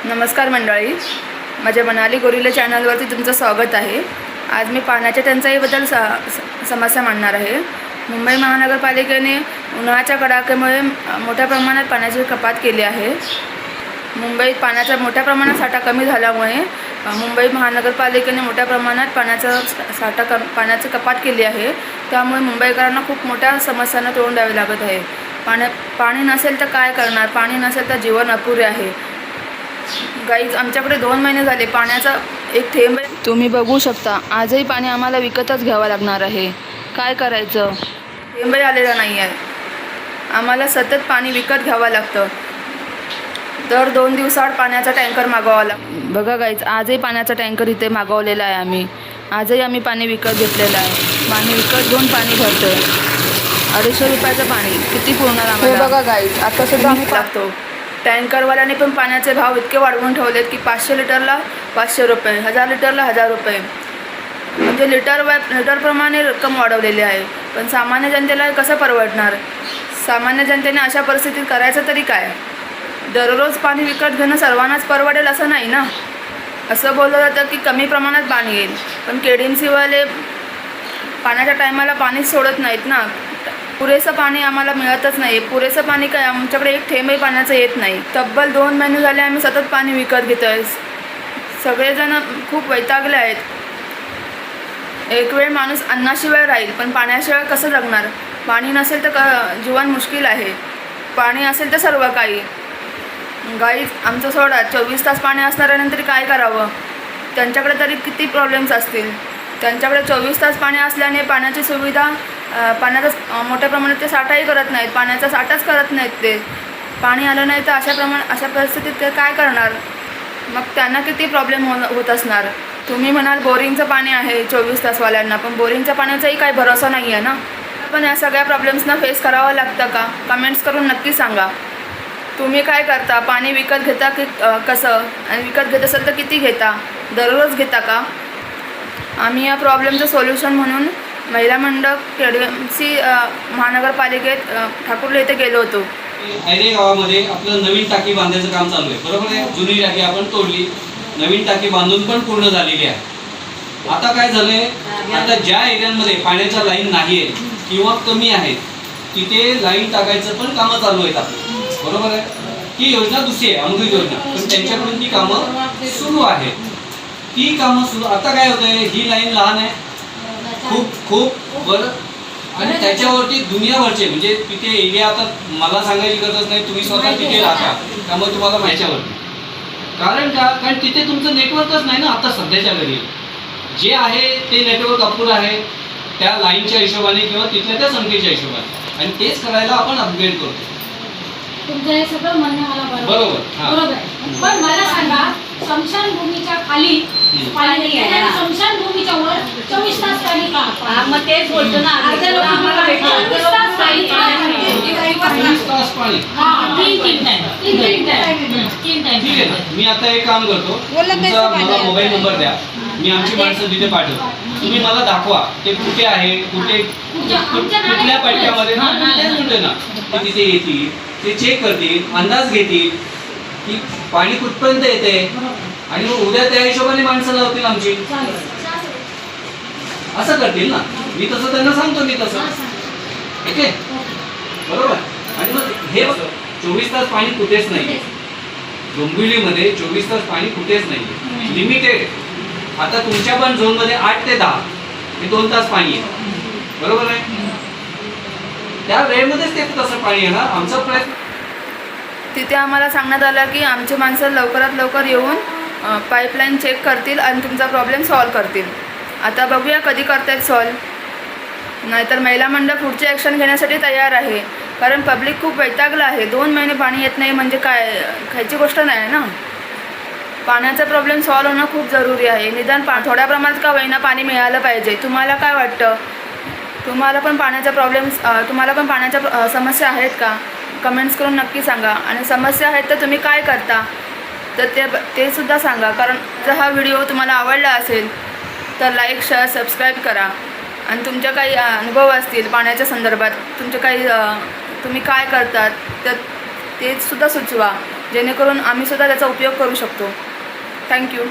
नमस्कार मंडळी, माझ्या मनाली गोरिले चॅनलवरती तुमचं स्वागत आहे। आज मी पाण्याच्या टंचाईबद्दल समस्या मांडणार आहे। मुंबई महानगरपालिकेने उन्हाळ्याच्या कडाक्यामुळे मोठ्या प्रमाणात पाण्याची कपात केली आहे। मुंबईत पाण्याचा मोठ्या प्रमाणात साठा कमी झाल्यामुळे मुंबई महानगरपालिकेने मोठ्या प्रमाणात पाण्याची कपात केली आहे। त्यामुळे मुंबईकरांना खूप मोठ्या समस्यांना तोंड द्यावे लागत आहे। पाणी नसेल तर काय करणार? पाणी नसेल तर जीवन अपुरे आहे। गाईज, आमच्याकडे 2 महिने झाले पाण्याचा एक थेंब तुम्ही बघू शकता। आजही पाणी आम्हाला विकतच घ्यावं लागणार आहे। काय करायचं? थेंबही आलेला नाही आहे। आम्हाला सतत पाणी विकत घ्यावं लागतं। दर 2 दिवसाआड पाण्याचा टँकर मागवावा लागतो। बघा गाईज, आजही पाण्याचा टँकर इथे मागवलेला आहे आम्ही। आजही आम्ही पाणी विकत घेतलेलं आहे। पाणी विकत घेऊन पाणी भरतोय। 250 रुपयाचं पाणी किती पुरणार आम्हाला? बघा गाईज, आता सुद्धा आम्ही टाकतो। टँकरवाल्याने पण पाण्याचे भाव इतके वाढवून ठेवलेत की 500 लिटरला 500 रुपये, 1000 लिटरला 1000 रुपये, म्हणजे लिटरप्रमाणे रक्कम वाढवलेली आहे। पण सामान्य जनतेला कसं परवडणार? सामान्य जनतेने अशा परिस्थितीत करायचं तरी काय? दररोज पाणी विकत घेणं सर्वांनाच परवडेल असं नाही ना। असं बोललं जातं की कमी प्रमाणात पाणी येईल, पण KDMCवाले पाण्याच्या टायमाला पाणीच सोडत नाहीत ना। पुरेसं पाणी आम्हाला मिळतच नाही। पुरेसं पाणी काय, आमच्याकडे एक थेंबही पाण्याचं येत नाही। तब्बल 2 महिने झाले आम्ही सतत पाणी विकत घेतोय। सगळेजण खूप वैतागले आहेत। एक वेळ माणूस अन्नाशिवाय राहील, पण पाण्याशिवाय कसं जगणार? पाणी नसेल तर जीवन मुश्किल आहे। पाणी असेल तर सर्व काही। गाईज, आमचं सोडा, 24 तास पाणी असणाऱ्यानंतर काय करावं? त्यांच्याकडे तरी किती प्रॉब्लेम्स असतील। त्यांच्याकडे 24 तास पाणी असल्याने पाण्याची सुविधा, पाण्याचा मोठ्या प्रमाणात ते साठाही करत नाहीत। पाण्याचा साठाच करत नाहीत ते। पाणी आलं नाही तर अशा परिस्थितीत ते काय करणार? मग त्यांना किती प्रॉब्लेम होत असणार। तुम्ही म्हणाल बोरिंगचं पाणी आहे 24 तासवाल्यांना, पण बोरिंगच्या पाण्याचाही काही भरोसा नाही आहे ना। पण या सगळ्या प्रॉब्लेम्सना फेस करावं लागतं का? कमेंट्स करून नक्की सांगा। तुम्ही काय करता? पाणी विकत घेता की कसं? आणि विकत घेत असेल तर किती घेता? दररोज घेता का? आम्ही या प्रॉब्लेमचं सोल्युशन म्हणून महिला मंडळ KDMC महानगरपालिकेत ठाकुर्ले येथे गेलो होतो। ऐरे गावामध्ये आपलं नवीन टाकी बांधायचं काम चालू आहे, बरोबर आहे। जुनी टाकी आपण तोडली, नवीन टाकी बांधून पण पूर्ण झालेली आहे। आता काय झालंय, आता ज्या एरियांमध्ये पाण्याच्या लाईन नाही आहे किंवा कमी आहेत तिथे लाईन टाकायचं पण कामं चालू आहेत आपली, बरोबर आहे। ही योजना दुसरी आहे, अमृत योजना, पण त्यांच्याकडून ती कामं सुरू आहेत। ती कामं सुरू, आता काय होतंय, ही लाईन लहान आहे खूप बरं, आणि त्याच्यावरती दुनियाभरचे, म्हणजे तिथे एरिया, आता मला सांगायची गरज नाही, तुम्ही स्वतः तिथे राहता, त्यामुळे तुम्हाला माहितीवरती। कारण तिथे तुमचं नेटवर्कच नाही ना आता सध्याच्या घरी। जे आहे ते नेटवर्क अपुरं आहे त्या लाईनच्या हिशोबाने किंवा तिथल्या त्या संख्येच्या हिशोबाने, आणि तेच करायला आपण अपग्रेड करतो। तुमचं हे सगळं म्हणणं मला बरोबर आहे। पण मला सांगा, स्मशानभूमीच्या खाली पाणी नाही आहे आणि स्मशानभूमीच्या वर 24 तास पाणी का? मग तेच बोलतो ना, आम्हाला 24 तास पाणी, 24 तास पाणी, तीन टाइम। ठीक आहे ना। मी आता एक काम करतो, तुमचा मला मोबाईल नंबर द्या, मी आमची माणसं तिथे पाठवतो। तुम्ही मला दाखवा ते कुठे आहे, कुठल्या पट्ट्यामध्ये म्हणतोय ना, ते तिथे येतील, ते चेक करतील, अंदाज घेतील की पाणी कुठपर्यंत येते, आणि मग उद्या त्या हिशोबाने माणसं लावतील आमची, असं करतील ना। मी तसं त्यांना सांगतो, मी तसं, ओके, बरोबर। आणि मग हे 24 तास पाणी कुठेच नाही, डोंबिवलीमध्ये 24 तास पाणी कुठेच नाही, लिमिटेड। आता तुमच्या पण झोनमध्ये 8 ते 10 हे 2 तास पाणी आहे, बरोबर आहे। त्या वेळेमध्येच ते तसं पाणी येणार। आमचा प्रयत्न, तिथे आम्हाला सांगण्यात आलं की आमची माणसं लवकरात लवकर येऊन पाईपलाईन चेक करतील आणि तुमचा प्रॉब्लेम सॉल्व करतील। आता बघूया कधी करतायत सॉल्व। नाहीतर महिला मंडळ पुढची ॲक्शन घेण्यासाठी तयार आहे, कारण पब्लिक खूप वैतागलं आहे। 2 महिने पाणी येत नाही म्हणजे काय खायची गोष्ट नाही ना। पाण्याचा प्रॉब्लेम सॉल्व होणं खूप जरुरी आहे। निदान थोड्या प्रमाणात का होईना पाणी मिळालं पाहिजे। तुम्हाला काय वाटतं? तुम्हाला पण पाण्याच्या समस्या आहेत का? कमेंट्स करून नक्की सांगा। आणि समस्या आहेत तर तुम्ही काय करता तर ते सुद्धा सांगा। कारण जर हा व्हिडिओ तुम्हाला आवडला असेल तर लाईक, शेअर, सबस्क्राईब करा। आणि तुमच्या काही अनुभव असतील पाण्याच्या संदर्भात, तुम्ही काय करतात तर ते सुद्धा सुचवा। जेणेकरून आम्हीसुद्धा त्याचा उपयोग करू शकतो. थँक्यू.